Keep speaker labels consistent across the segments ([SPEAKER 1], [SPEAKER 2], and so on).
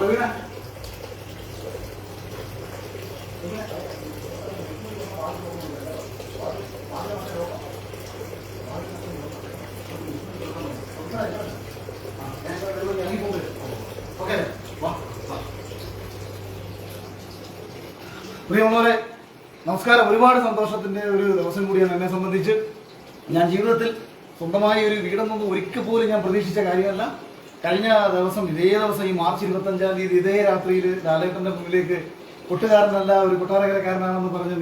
[SPEAKER 1] പ്രവീണ പ്രിയമുള്ളവരെ നമസ്കാരം. ഒരുപാട് സന്തോഷത്തിന്റെ ഒരു ദിവസം കൂടിയാണ് എന്നെ സംബന്ധിച്ച്. ഞാൻ ജീവിതത്തിൽ സ്വന്തമായി ഒരു വീടെന്നൊന്നും ഒരിക്കൽ പോലും ഞാൻ പ്രതീക്ഷിച്ച കാര്യമല്ല. കഴിഞ്ഞ ദിവസം ഇതേ ദിവസം ഈ മാർച്ച് 25-ാം തീയതി ഇതേ രാത്രിയിൽ ലാലേട്ടന്റെ മുന്നിലേക്ക് കൊട്ടുകാരനല്ല ഒരു കൊട്ടാരക്കരക്കാരനാണെന്ന് പറഞ്ഞ്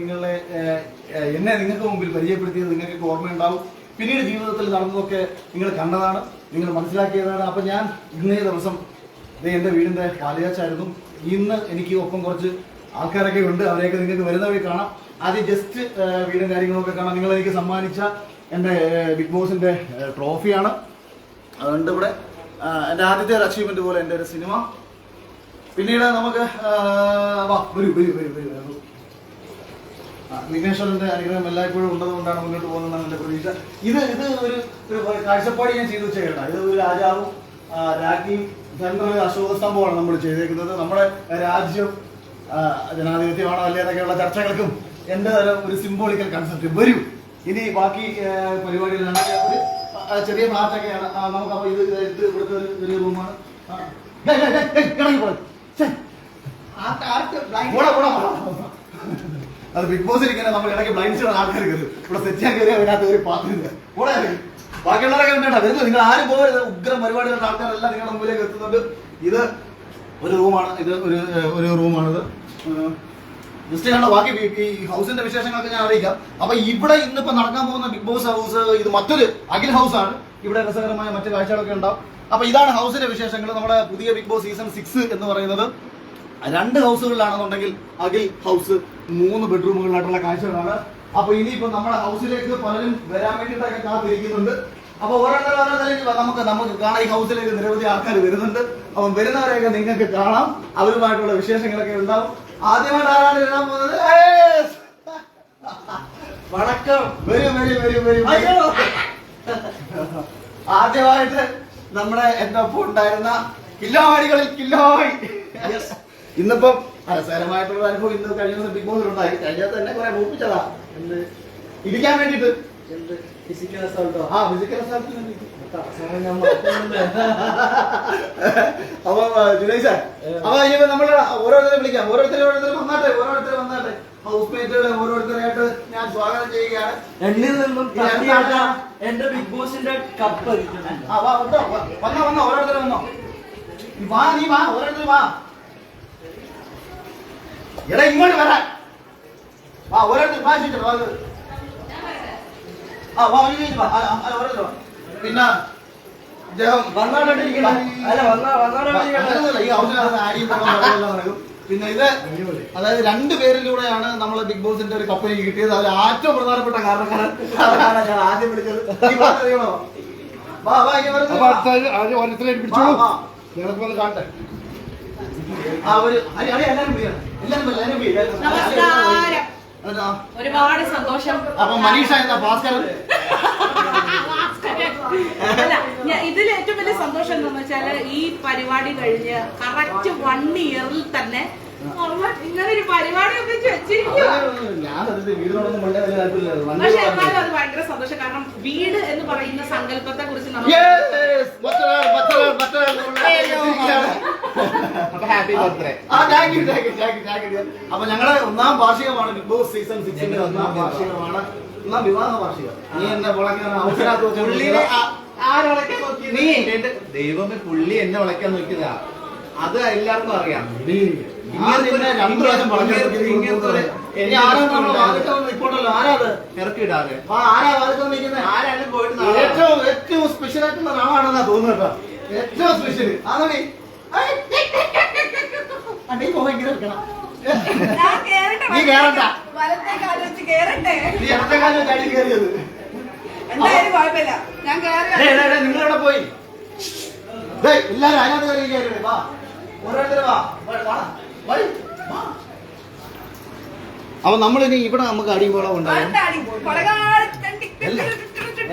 [SPEAKER 1] എന്നെ നിങ്ങൾക്ക് മുമ്പിൽ പരിചയപ്പെടുത്തിയത് നിങ്ങൾക്ക് ഓർമ്മയുണ്ടാവും. പിന്നീട് ജീവിതത്തിൽ നടന്നതൊക്കെ നിങ്ങൾ കണ്ടതാണ്, നിങ്ങൾ മനസ്സിലാക്കിയതാണ്. അപ്പം ഞാൻ ഇന്നേ ദിവസം എൻ്റെ വീടിൻ്റെ പാലുകാച്ചായിരുന്നു. ഇന്ന് എനിക്ക് ഒപ്പം കുറച്ച് ആൾക്കാരൊക്കെ ഉണ്ട്, അവരെയൊക്കെ നിങ്ങൾക്ക് വരുന്ന വഴി കാണാം. ആദ്യം ജസ്റ്റ് വീടും കാര്യങ്ങളൊക്കെ കാണാം. നിങ്ങൾ എനിക്ക് സമ്മാനിച്ച എൻ്റെ ബിഗ് ബോസിൻ്റെ ട്രോഫിയാണ്. അതുകൊണ്ട് ഇവിടെ എൻ്റെ ആദ്യത്തെ ഒരു അച്ചീവ്മെന്റ് പോലെ എൻ്റെ ഒരു സിനിമ. പിന്നീട് നമുക്ക് വിഘ്നേശ്വരന്റെ അനുഗ്രഹം എല്ലായ്പ്പോഴും ഉള്ളതുകൊണ്ടാണ് മുന്നോട്ട് പോകുന്നതാണ് എൻ്റെ പ്രതീക്ഷ. ഇത് ഒരു കാഴ്ചപ്പാട് ഞാൻ ചെയ്തു വെച്ച കേട്ടോ. ഇത് ഒരു രാജാവും രാജ്ഞിയും സെൻട്രൽ അശോക സ്തംഭമാണ് നമ്മൾ ചെയ്തേക്കുന്നത്. നമ്മുടെ രാജ്യം ജനാധിപത്യമാണോ അല്ലേ എന്നൊക്കെയുള്ള ചർച്ചകൾക്കും എൻ്റെ ഒരു സിംബോളിക്കൽ കൺസെപ്റ്റ് വരും. ഇനി ബാക്കി പരിപാടികളാണ് ചെറിയ ഫ്ലാറ്റൊക്കെയാണ് നമുക്ക്. അപ്പൊ ഇത് ഇവിടുത്തെ ഒരു ചെറിയ റൂമാണ്. അത് ബിഗ് ബോസ് ഇരിക്കുന്ന നമ്മൾ ഇടയ്ക്ക് ബ്ലൈൻഡ്സ് ആൾക്കാർ കയറും. ഇവിടെ സെറ്റാൻ കയറി അതിനകത്ത് ഒരു പാത്രമില്ല. കൂടെ ബാക്കിയുള്ളവരൊക്കെ ഉണ്ടോ വരുന്നത്? നിങ്ങൾ ആരും പോകരുത്. ഉഗ്രം പരിപാടികളുടെ ആൾക്കാരെല്ലാം നിങ്ങളുടെ മുമ്പിലേക്ക് എത്തുന്നുണ്ട്. ഇത് ഒരു റൂമാണ്. ഇത് ഒരു റൂമാണിത്. ജസ്റ്റ് കണ്ടോ. ബാക്കി ഈ ഹൗസിന്റെ വിശേഷങ്ങളൊക്കെ ഞാൻ അറിയിക്കാം. അപ്പൊ ഇവിടെ ഇന്നിപ്പോ നടക്കാൻ പോകുന്ന ബിഗ് ബോസ് ഹൗസ് ഇത് മറ്റൊരു അഖിൽ ഹൗസ് ആണ്. ഇവിടെ രസകരമായ മറ്റു കാഴ്ചകളൊക്കെ ഉണ്ടാവും. അപ്പൊ ഇതാണ് ഹൗസിന്റെ വിശേഷങ്ങൾ. നമ്മുടെ പുതിയ ബിഗ് ബോസ് സീസൺ 6 എന്ന് പറയുന്നത് 2 ഹൗസുകളിലാണെന്നുണ്ടെങ്കിൽ അഖിൽ ഹൗസ് 3 ബെഡ്റൂമുകളിലായിട്ടുള്ള കാഴ്ചകളാണ്. അപ്പൊ ഇനിയിപ്പോ നമ്മുടെ ഹൗസിലേക്ക് പലരും വരാൻ വേണ്ടിയിട്ടൊക്കെ കാത്തിരിക്കുന്നുണ്ട്. അപ്പൊ ഓരോരുത്തരും നമുക്ക് കാണാം. ഈ ഹൗസിലേക്ക് നിരവധി ആൾക്കാർ വരുന്നുണ്ട്. അപ്പം വരുന്നവരെയൊക്കെ നിങ്ങൾക്ക് കാണാം. അവരുമായിട്ടുള്ള വിശേഷങ്ങളൊക്കെ ഉണ്ടാവും. ആദ്യമായിട്ട് ആരാണ് എഴുതാൻ പോകുന്നത്? വണക്കം. ആദ്യമായിട്ട് നമ്മുടെ എന്റെ ഒപ്പം ഉണ്ടായിരുന്ന കില്ലോവാടികളിൽ കില്ലോവാടി. ഇന്നിപ്പം രസകരമായിട്ടുള്ള അനുഭവം ഇന്ന് കഴിഞ്ഞ ദിവസം ബിഗ് ബോസിൽ ഉണ്ടായി. കഴിഞ്ഞാൽ തന്നെ കുറെ മൂപ്പിച്ചതാ ഇരിക്കാൻ വേണ്ടിട്ട്. ഫിസിക്കൽ അസോൾട്ടോ? ആ, ഫിസിക്കൽ അസോൾട്ടിന്. അപ്പൊ ജുനൈദ് സാർ, അപ്പൊ ഇനിയിപ്പോ നമ്മള് ഓരോരുത്തരെ വിളിക്കാം. ഓരോരുത്തരും വന്നാട്ടെ. ഹൗസ് മേറ്റുകളെ ഓരോരുത്തരായിട്ട് ഞാൻ സ്വാഗതം ചെയ്യുകയാണ്.
[SPEAKER 2] എന്നിൽ നിന്നും എന്റെ ബിഗ് ബോസിന്റെ കപ്പ്
[SPEAKER 1] വന്നോ ഓരോരുത്തരും വന്നോ. നീ വാ ഓരോരുത്തർ വാ. എടാ ഇങ്ങോട്ട് വരാൻ വാ. ഓരോരുത്തർ പിന്നെ അദ്ദേഹം പിന്നെ ഇത് അതായത് 2 പേരിലൂടെയാണ് നമ്മള് ബിഗ് ബോസിന്റെ ഒരു കപ്പ് കിട്ടിയത്. അതിൽ ഏറ്റവും പ്രധാനപ്പെട്ട കാരണക്കാരൻ ഞാൻ ആദ്യം വിളിച്ചത്. കാണട്ടെ.
[SPEAKER 3] ഒരുപാട് സന്തോഷം.
[SPEAKER 1] അപ്പൊ മനീഷ എന്താ ഭാസ്കരൻ?
[SPEAKER 3] ഇതിൽ ഏറ്റവും വലിയ സന്തോഷം എന്താണെന്ന് വെച്ചാല് ഈ പരിപാടി കഴിഞ്ഞ് കറക്റ്റ് 1 ഇയറിൽ തന്നെ ഇങ്ങനെ ഒരു പരിപാടി വെച്ചിരിക്കും. പക്ഷെ എന്നാലും അത് ഭയങ്കര സന്തോഷം. കാരണം വീട് എന്ന് പറയുന്ന സങ്കല്പത്തെ കുറിച്ച്
[SPEAKER 1] അപ്പൊ ഞങ്ങളെ 1ാം വാർഷികമാണ് ബിഗ് ബോസ് സീസൺ 6ന്റെ 1ാം വാർഷികമാണ്. 1ാം വിവാഹ വാർഷികം. നീ എന്നെ
[SPEAKER 2] നീ ദൈവമേ പുള്ളി എന്നെ വിളക്കാൻ നോക്കിയതാ. അത് എല്ലാവർക്കും അറിയാം. ഇറക്കിയിടാതെ ആരാലും പോയിട്ട്
[SPEAKER 1] ഏറ്റവും സ്പെഷ്യൽ ആയിട്ടുള്ള നാളാണെന്നാ തോന്നുന്നു. ഏറ്റവും സ്പെഷ്യൽ അതാണ്. നീ കേറണ്ട. നീ ഇടത്തെ കാലം ചാടി കയറിയത്. നിങ്ങളെവിടെ പോയി? എല്ലാരും അതിനകത്ത് കയറി കയറി. വാ ഓരോരുത്തരും വാ. അപ്പൊ നമ്മളിനി ഇവിടെ നമുക്ക് അടിയുമ്പോളം ഉണ്ടാകും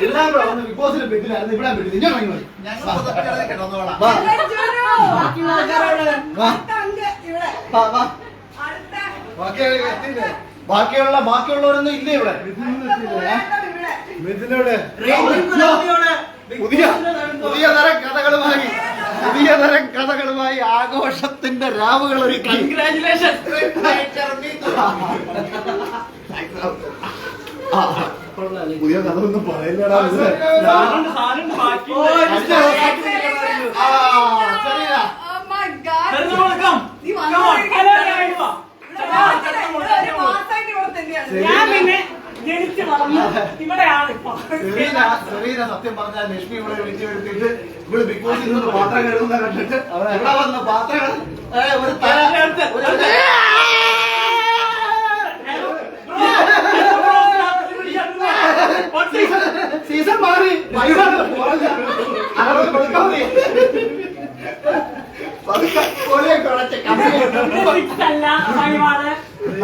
[SPEAKER 1] എല്ലാം കൂടെ വന്ന് ബിഗ് ബോസിന്റെ ബെഡിലായിരുന്നു ഇവിടെ ബെഡിൽ ഇങ്ങനെ ഇറങ്ങി മതി.
[SPEAKER 2] ഞങ്ങൾ പുതപ്പില്ലാതെ കിടന്നോളാം.
[SPEAKER 1] വാ. വാ, വാ. ബാക്കിയുള്ളവരൊന്നും ഇല്ല ഇവിടെ. പുതിയ തരം കഥകളുമായി ആഘോഷത്തിന്റെ രാവുകൾ ഒരുക്കി. പുതിയ കഥ ഒന്നും പറയില്ലടാ. സത്യം പറഞ്ഞാൽ ലക്ഷ്മി ഇവിടെ വിളിച്ചു എടുത്തിട്ട് ഇവിടെ ബിഗ് ബോസിൽ നിന്ന് പാത്രം കഴുകുന്ന കണ്ടിട്ട് ഇവിടെ വന്ന പാത്രങ്ങൾ ഒരു സീസൺ മാറി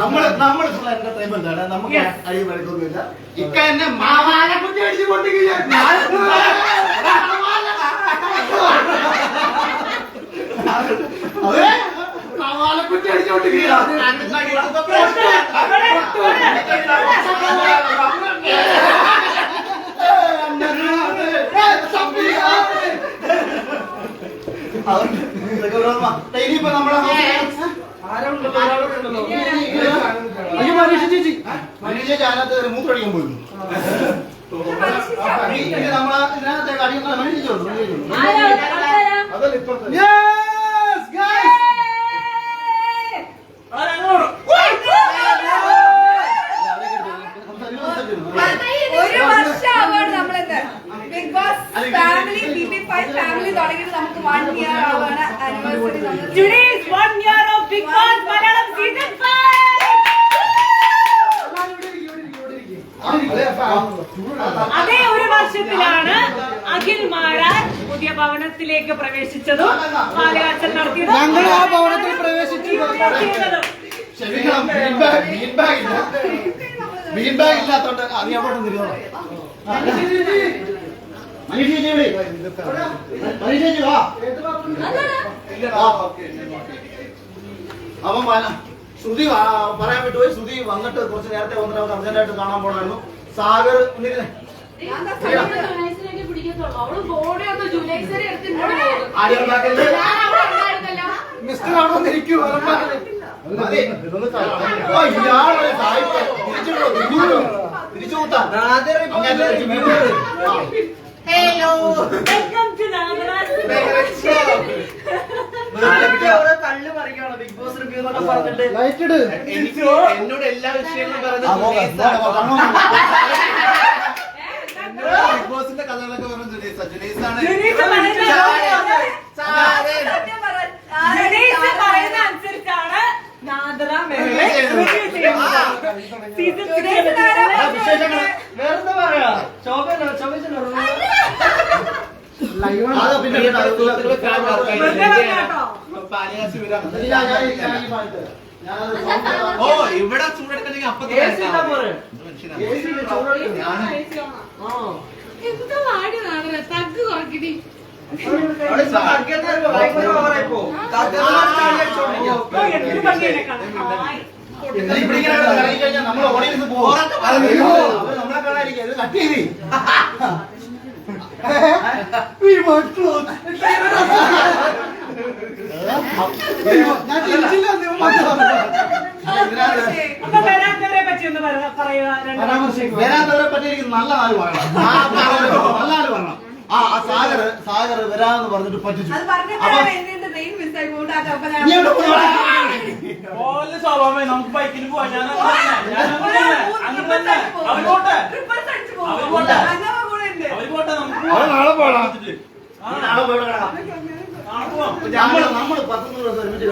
[SPEAKER 1] നമ്മൾ എന്റർടൈൻമെന്റ് ആണ്. നമുക്ക് അടി വഴക്കൊന്നുമില്ല. ഇക്ക എന്നെ മാവാനെ കുറ്റി അടിച്ചു കൊണ്ടിരിക്കുക. അതെ മാവാനെ കുറ്റി അടിച്ചുകൊണ്ടിരിക്കുക. ഇനിയിപ്പോ നമ്മളെ മനീഷ ചേച്ചി അതിനകത്ത് മൂത്രടിക്കാൻ പോയിരുന്നു. നമ്മളെ ഇതിനകത്തേക്ക് അടിക്കുന്ന മനീഷ
[SPEAKER 4] ഒരു വർഷം ആവാണ് നമ്മളെന്ത് big boss family BB5 family തുടങ്ങിയിട്ട് നമുക്ക് 1 year ആവാണ് anniversary.
[SPEAKER 3] Today is 1 year of Big Boss Malayalam season 5. അതേ ഒരു വർഷത്തിലാണ് അഖിൽ മാരാൻ പുതിയ ഭവനത്തിലേക്ക് പ്രവേശിച്ചതും പാലുകാച്ചൽ നടത്തിയതും
[SPEAKER 1] ഞങ്ങൾ ആ ഭവനത്തിൽ പ്രവേശിച്ചു. മീൻ ബാഗ് ഇല്ലാത്തോണ്ട് അറിയാൻ തിരിഞ്ഞോളാം. അവൻ ശ്രുതി പറയാൻ വിട്ടുപോയി. ശ്രുതി വന്നിട്ട് കുറച്ച് നേരത്തെ വന്നിട്ട് അവർക്ക് അർജന്റായിട്ട് കാണാൻ പോണായിരുന്നു. സാഗർ മിസ്റ്റർ അവിടെ വന്നിരിക്കൂ. തിരിച്ചു കൂട്ടാൻ
[SPEAKER 2] എന്നോട് എല്ലാ വിഷയങ്ങളും പറഞ്ഞത് ബിഗ് ബോസിന്റെ കഥകളൊക്കെ പറഞ്ഞു ജുനൈസാണ്.
[SPEAKER 3] അനുസരിച്ചാണ്
[SPEAKER 1] വേറെന്താ പറയാ
[SPEAKER 2] ഓ ഇവിടെ ചൂടെടുക്കണമെങ്കിൽ അപ്പത്തെ
[SPEAKER 3] എന്താ വാടി നാളെ തഗ് കുറക്കിടി
[SPEAKER 1] നമ്മളെ ഓഡിയൻസ് പോകും. നമ്മളെ കാണാതിരിക്കും. ഇത് കട്ട് ചെയ്തി വരാത്തവരെ പറ്റി എനിക്ക് നല്ല നാല് പറയണം. നല്ല നാല് പറയണം. സാഗർ വരാന്ന് പറഞ്ഞിട്ട് പറ്റിച്ചു.
[SPEAKER 5] സ്വാഭാവികം നമുക്ക് ബൈക്കിന് പോവാം.
[SPEAKER 1] നാളെ പോകണം. നാളെ പോകണം. നമ്മള് 10 ദിവസം ഒരുമിച്ച്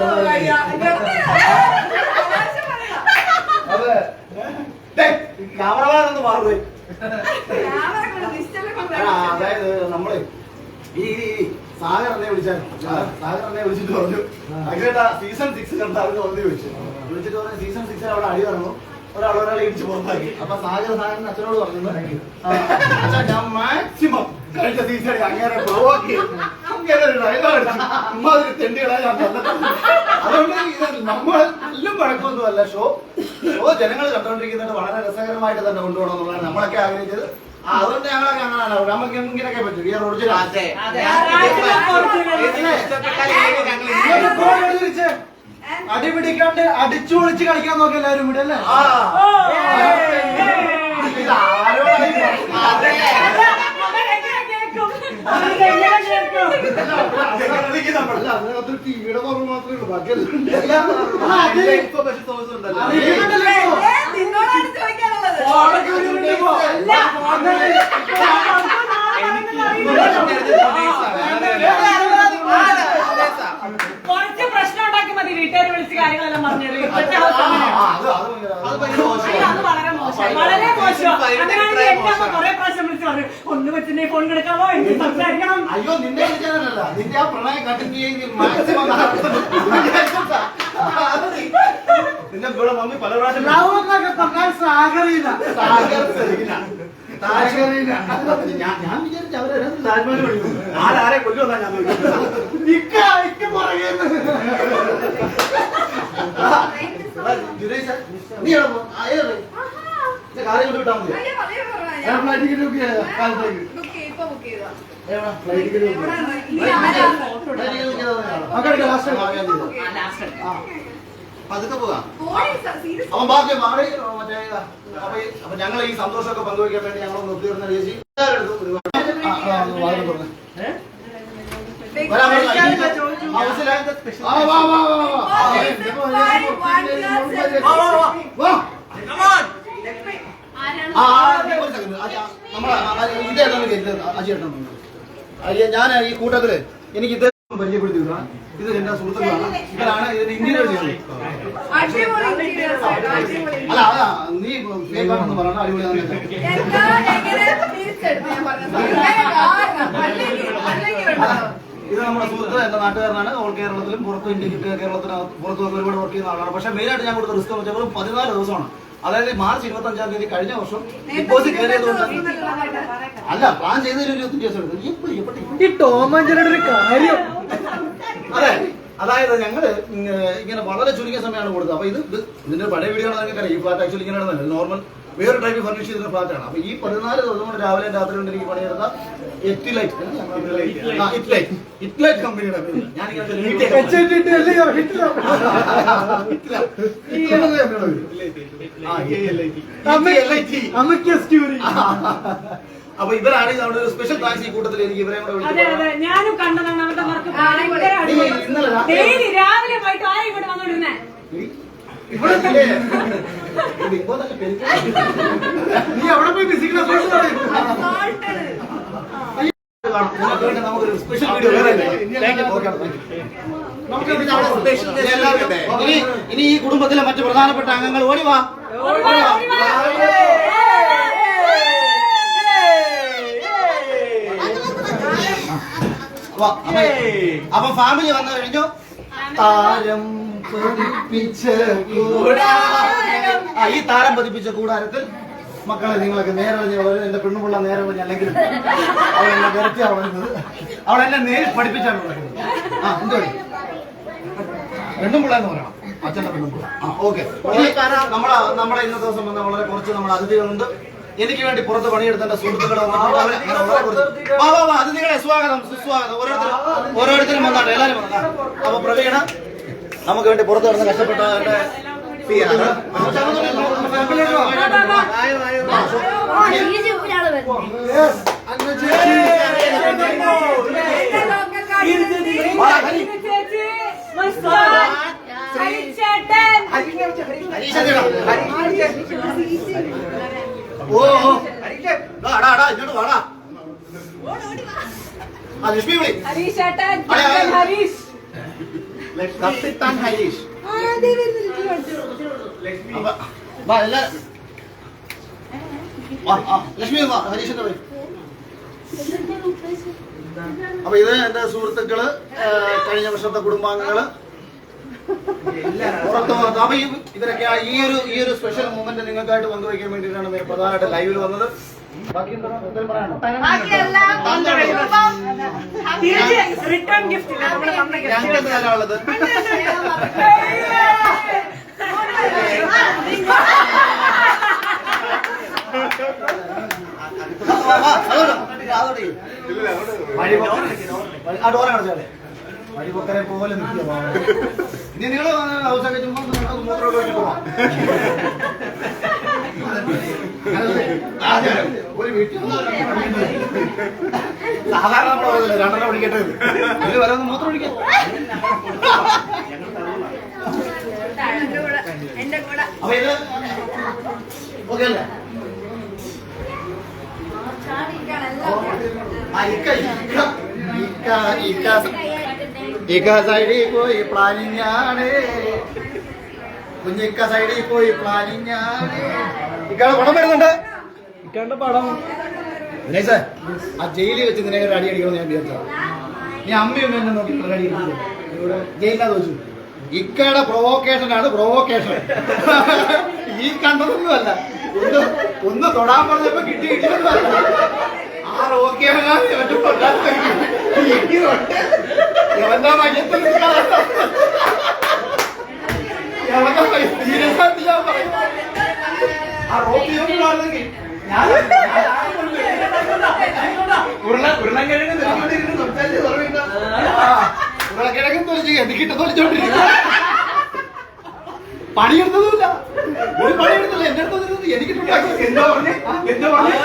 [SPEAKER 1] ക്യാമറമാനൊന്ന് മാറുപോയി. അതായത് നമ്മള് ഈ സാഗർ എന്നെ വിളിച്ചായിരുന്നു. സാഗർ എന്നെ വിളിച്ചിട്ട് പറഞ്ഞു, അഖിലേട്ടാ സീസൺ 6 കണ്ടായിരുന്നു ചോദിച്ചു. വിളിച്ചിട്ട് പറഞ്ഞു സീസൺ 6 അവിടെ അടി പറഞ്ഞു. ഒരാളെ ഇടിച്ച് പുറത്താക്കി. അപ്പൊ സാഗരൻ അച്ഛനോട് പറഞ്ഞു അച്ഛാ ഞാൻ മാക്സിമം കഴിഞ്ഞ സീസണിൽ അങ്ങനെ പ്രൊവോക്ക് അങ്ങനെ ഒരു ഡയലോഗ് അടിച്ചു. ഇമ്മാതിരി തെണ്ടികളായി ഞാൻ തന്നിട്ടുണ്ട്. അതുകൊണ്ട് ഇത് നമ്മൾ എല്ലാം പഴക്കമൊന്നുമല്ല. ഷോ ജനങ്ങൾ കണ്ടുകൊണ്ടിരിക്കുന്നത് വളരെ രസകരമായിട്ട് തന്നെ കൊണ്ടുപോകണം എന്നുള്ളതാണ് നമ്മളൊക്കെ ആഗ്രഹിച്ചത്. അതുകൊണ്ട് ഞങ്ങളൊക്കെ അങ്ങനെയാണ്. നമുക്ക് ഇങ്ങനെയൊക്കെ പറ്റും. ഈ ഒറിജിനൽ അടിപിടിക്കാണ്ട് അടിച്ചു പൊളിച്ച് കളിക്കാൻ നോക്കി എല്ലാവരും കൂടെ അല്ലേ? ടിവിയുടെ കുറവ് മാത്രമേ ഉള്ളൂ.
[SPEAKER 4] നിന്നോടാണ് ചോദിക്കാനുള്ളത്.
[SPEAKER 3] കുറച്ച് പ്രശ്നം ഉണ്ടാക്കി മതി വീട്ടുകാർ വിളിച്ച് കാര്യങ്ങളെല്ലാം പറഞ്ഞത്. അത് വളരെ മോശം, വളരെ മോശം. അങ്ങനെയാണെങ്കിൽ എന്നെ അമ്മ കുറെ പ്രാവശ്യം വിളിച്ച് പറഞ്ഞു ഒന്ന് വെച്ചിന്റെ ഫോൺ കിടക്കാമോ, എനിക്ക് സംസാരിക്കണം.
[SPEAKER 1] അയ്യോ നിന്നെ വിളിക്കാനല്ല, നിന്റെ ആ പ്രണയം കണ്ടിന്യൂ ചെയ്ത് മാക്സിമം നിന്നെ ഇവിടെ മമ്മി പല പ്രാവശ്യം ഞാൻ വിചാരിച്ചു അവരെ താജ്മഹൽ വിളിക്കും. ആരെ കൊല്ലുമെന്നാ ഞാൻ നീ കാര്യം കൊണ്ടുവിട്ടാ മതി. ഫ്ലൈറ്റ് ടിക്കറ്റ് ബുക്ക് ചെയ്ത കാലത്തേക്ക്
[SPEAKER 2] പതുക്കെ പോകാം.
[SPEAKER 1] അവൻ ബാക്കി മാറി മറ്റേ അപ്പൊ ഞങ്ങൾ ഈ സന്തോഷമൊക്കെ പങ്കുവയ്ക്കാൻ വേണ്ടി ഞങ്ങൾ നിർത്തിയിരുന്ന ചേച്ചി ഞാൻ ഈ കൂട്ടത്തില് എനിക്ക് ഇത് പരിചയപ്പെടുത്തി വിടാം. ഇത് എന്റെ സുഹൃത്തുക്കളാണ്. ഇവരാണ് ഇതിന്റെ ഇന്ത്യയിലെ അല്ല അതാ നീ ഫേക്കാണെന്ന് പറയണ അടിപൊളിയാണെന്ന്. ഇത് നമ്മുടെ സുഹൃത്ത് എന്റെ നാട്ടുകാരനാണ്. ഓൾ കേരളത്തിലും പുറത്തും ഇന്ത്യക്ക് കേരളത്തിന് പുറത്തും ഒരുപാട് വർക്ക് ചെയ്യുന്ന ആളാണ്. പക്ഷെ മെയിനായിട്ട് ഞാൻ കൊടുത്ത റിസ്ക് വെച്ചാൽ 14 ദിവസമാണ്. അതായത് മാർച്ച് 25-ാം തീയതി കഴിഞ്ഞ വർഷം ബിഗ് ബോസ് കയറിയതുകൊണ്ട് അല്ല പ്ലാൻ ചെയ്തതിൽ 25 ദിവസം എടുത്തു. ഈ ടോം ആൻഡ് ജെറിയുടെ ഒരു കാര്യം അതെ. അതായത് ഞങ്ങള് ഇങ്ങനെ വളരെ ചുരുങ്ങിയ സമയമാണ് കൊടുത്തത്. അപ്പൊ ഇതിന്റെ പഴയ വീഡിയോ ആണ് നിങ്ങൾക്ക്. ഈ ഫ്ലാറ്റ് ആക്ച്വലി ഇങ്ങനെ നോർമൽ വേറെ ടൈപ്പ് ഫർണിഷ് ചെയ്തിരുന്ന ഫ്ലാറ്റാണ്. അപ്പൊ ഈ 14 ദിവസം കൊണ്ട് രാവിലെ രാത്രി കൊണ്ട് എനിക്ക് പണിയെടുത്ത ഇറ്റ്ലൈറ്റ് കമ്പനിയുടെ അപ്പൊ ഇവരാണ് നമ്മുടെ ഒരു സ്പെഷ്യൽ താങ്ക്സ് ഈ കൂട്ടത്തിൽ എനിക്ക് ഇവരെ കൂടെ
[SPEAKER 3] ഞാനും കണ്ടതാണ് അവരുടെ വർക്ക്. രാവിലെ പോയിട്ട് ആരും ഇവിടെ വന്നോണ്ടിരുന്നേ.
[SPEAKER 1] നീ അവിടെ പോയി നമുക്കൊരു സ്പെഷ്യൽ വീഡിയോ ഇനി ഈ കുടുംബത്തിലെ മറ്റു പ്രധാനപ്പെട്ട അംഗങ്ങൾ ഓടിവാ. അപ്പൊ ഫാമിലി വന്നു കഴിഞ്ഞു. താരം പതിപ്പിച്ച ഈ താരം പതിപ്പിച്ച കൂടാരത്തിൽ മക്കളെ നിങ്ങളൊക്കെ നേരെ എന്റെ പെണ്ണുപിള്ള നേരെ അല്ലെങ്കിൽ അവളെന്നെ വിരട്ടിയാണ് വരുന്നത്. അവളെന്നെ നേരിൽ പഠിപ്പിച്ചാണ് നടക്കുന്നത്. എന്തോ പെണ്ണുപിള്ള എന്ന് പറയണം, അച്ഛന്റെ പെണ്ണുപിള്ള. ഓക്കെ. നമ്മളെ ഇന്നത്തെ ദിവസം വന്ന വളരെ കുറച്ച് നമ്മുടെ അതിഥികളുണ്ട്. എനിക്ക് വേണ്ടി പുറത്ത് പണിയെടുത്ത എന്റെ സുഹൃത്തുക്കളെ അതിഥികളെ സ്വാഗതം സുസ്വാഗതം. ഓരോരുത്തരും വന്നാട്ടെ, എല്ലാവരും വന്നാ. അപ്പൊ പ്രവീണ നമുക്ക് വേണ്ടി പുറത്ത് കിടന്ന് കഷ്ടപ്പെട്ട ഇങ്ങോട്ട് വാടാ. ലക്ഷ്മി വിളി.
[SPEAKER 3] ഹരീഷ്
[SPEAKER 2] കപ്പിത്താൻ ഹരീഷ്.
[SPEAKER 1] ലക്ഷ്മി ഹരീഷിന്റെ പേര്. അപ്പൊ ഇത് എന്റെ സുഹൃത്തുക്കള്, കഴിഞ്ഞ വർഷത്തെ കുടുംബാംഗങ്ങള്. പുറത്ത് വന്നത്. അപ്പൊ ഇവരൊക്കെ ഈ ഒരു സ്പെഷ്യൽ മൂമെന്റ് നിങ്ങൾക്കായിട്ട് പങ്കുവയ്ക്കാൻ വേണ്ടിയിട്ടാണ് പ്രധാനമായിട്ട് ലൈവിൽ വന്നത്. ബാക്കി എന്താ എന്തെങ്കിലും പറയാനോ?
[SPEAKER 3] റിട്ടേൺ ഗിഫ്റ്റ്
[SPEAKER 2] ഞങ്ങൾക്ക് എന്ത് തരാനുള്ളത്?
[SPEAKER 1] വഴിപൊക്കരെ പോലെ നിൽക്കുക. ഇനി നിങ്ങൾ അവസരം ചുമ്മാ മൂത്രം ഒഴിച്ചിട്ട് പോവാം. ഒരു വീട്ടിൽ സാധാരണ നമ്മൾ പറയുന്നില്ല രണ്ടെണ്ണം പിടിക്കട്ടെ, ഇതിൽ വരെ ഒന്ന് മൂത്രം ഒഴിക്കാം. അപ്പൊ ഇത് ഓക്കെ അല്ലേ? സൈഡിൽ പോയി പ്ലാനിങ് ആണ്, കുഞ്ഞിക്ക സൈഡിൽ പോയി പ്ലാനിങ് ആണ്. ഇക്കാടെ പടം വരുന്നുണ്ട്. ഇക്കാണ്ട് പടം ദിനേശ് ആ ജയിലിൽ വെച്ച് നിന്നെ ഒരു അടി അടിക്കണമെന്ന് ഞാൻ വിചാരിച്ചത്. നീ അമ്മയൊന്നും എന്നെ നോക്കിയിട്ടുള്ള അടി അടിക്കുന്നത് ഇവിടെ ജയിലിലാന്ന് വെച്ചു. ഇക്കയുടെ പ്രൊവോക്കേഷൻ ആണ് പ്രൊവോക്കേഷൻ. ഈ കണ്ടതൊന്നുമല്ല. ഒന്ന് തൊടാൻ പറഞ്ഞപ്പോ കിട്ടി കിട്ടിയൊന്നുമല്ല. ആ എവന്റെ മയത്തിൽ സീരിയസ് ഞാൻ പറയും. ആ റോക്കിയോണെങ്കിൽ ഉരുളക്കിഴങ്ങും തൊലിച്ച് എനിക്കിട്ട് തൊലിച്ചോണ്ടിരിക്കും. പണിയെടുത്തതുമില്ല, ഒരു പണിയെടുത്തില്ല. എന്റെ അടുത്ത് എനിക്കിട്ടുണ്ടാക്കി എന്താ പറഞ്ഞേ എന്താ പറഞ്ഞേ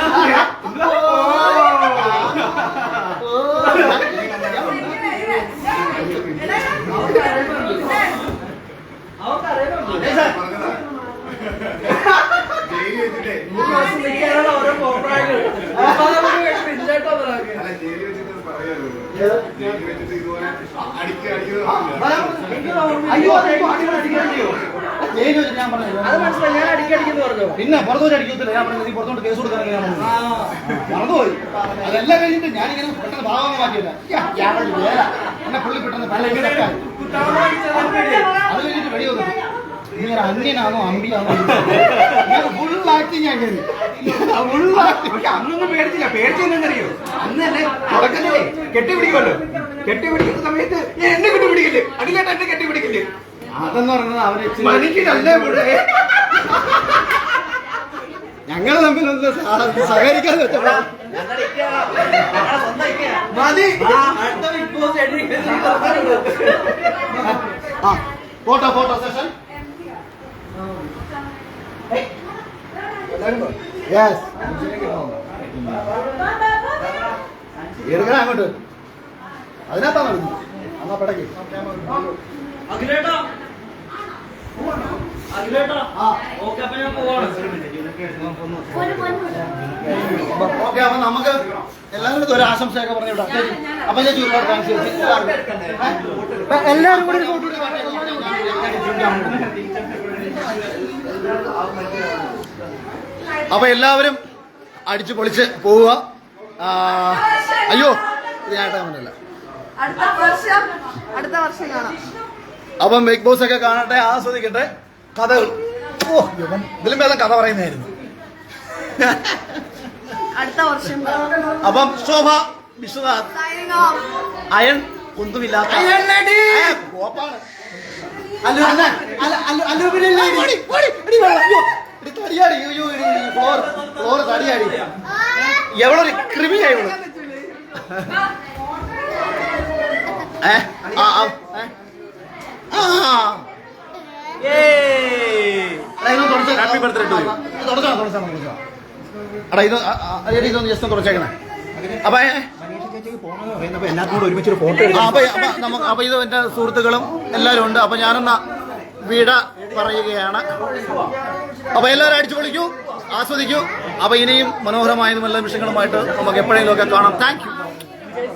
[SPEAKER 1] ഞാൻ പറഞ്ഞു. പിന്നെ പുറത്തോട്ട് അടിക്കത്തില്ല. ഞാൻ പറഞ്ഞു പുറത്തോട്ട് കേസ് കൊടുക്കാൻ മറന്നുപോയി. അതെല്ലാം കഴിഞ്ഞിട്ട് ഞാനിങ്ങനെ പെട്ടെന്ന് ഭാഗം മാറ്റിയില്ല. എന്നെ പുള്ളി പെട്ടെന്ന് അത് കഴിഞ്ഞിട്ട് വെടി വന്നു. ഇങ്ങനെ അന്യനാണോ അമ്പിയാണോ ഫുൾ ആക്ടിങ് ആക്കി.
[SPEAKER 2] അന്നൊന്നും പേടിച്ചില്ല. പേടിച്ചെന്നറിയോ? അന്ന് തന്നെ തുടക്കത്തിലേ കെട്ടിപ്പിടിക്കുമല്ലോ. കെട്ടിപ്പിടിക്കുന്ന സമയത്ത് ഞാൻ എന്നെ കെട്ടിപ്പിടിക്കില്ലേ, അടിക്കേട്ട എന്നെ കെട്ടിപ്പിടിക്കില്ലേ.
[SPEAKER 1] അതെന്ന് പറയുന്നത് അവരെ
[SPEAKER 2] മനുഷ്യനല്ലേ
[SPEAKER 1] ഞങ്ങൾ തമ്മിലൊന്ന് സഹകരിക്കാന്ന് വെച്ചപ്പോ
[SPEAKER 2] മതി.
[SPEAKER 1] Photo photo session. എടുക്കണം അങ്ങോട്ട്. അതിനകത്താണ് നടക്കുന്നത്. എന്നാ പടക്ക് ഓക്കെ. അപ്പൊ നമുക്ക് എല്ലാം കൂടി ഒരു ആശംസയൊക്കെ പറഞ്ഞു വിടാം. അപ്പൊ ചേച്ചി ഒരുപാട് താങ്ക്സ്. എല്ലാവരും കൂടി ഒരു ഫോട്ടോ അപ്പൊ എല്ലാവരും അടിച്ചു പൊളിച്ച് പോവുക. അയ്യോ ഇത് ഞാട്ടല്ല.
[SPEAKER 4] അടുത്ത വർഷം കാണാം.
[SPEAKER 1] അപ്പം ബിഗ് ബോസ് ഒക്കെ കാണട്ടെ, ആസ്വദിക്കട്ടെ. കഥകൾ ഇതിലും ഭേദം കഥ പറയുന്നതായിരുന്നു.
[SPEAKER 4] അടുത്ത വർഷം
[SPEAKER 1] അപ്പം ശോഭ വിശ്വനാഥ് അയൺ കുന്തുമില്ലാത്ത കോപ്പാണ്. ഫ്ലോർ തടിയാടി. എവളൊരു ക്രിമിയായി ഇവള്. Happy birthday to you. അടാ ഇതൊന്ന് ജസ്റ്റ് ഒന്ന് തുടച്ചേക്കണേ. അപ്പൊ എല്ലാത്തിനോട് ഒരുമിച്ചൊരു ഫോട്ടോ അപ്പൊ ഇത് എന്റെ സുഹൃത്തുക്കളും എല്ലാവരും ഉണ്ട്. അപ്പൊ ഞാനെന്നാ വിട പറയുകയാണ്. അപ്പൊ എല്ലാവരും അടിച്ചു പൊളിക്കൂ, ആസ്വദിക്കൂ. അപ്പൊ ഇനിയും മനോഹരമായ നല്ല വിഷയങ്ങളുമായിട്ട് നമുക്ക് എപ്പോഴെങ്കിലും ഒക്കെ കാണാം. Thank you.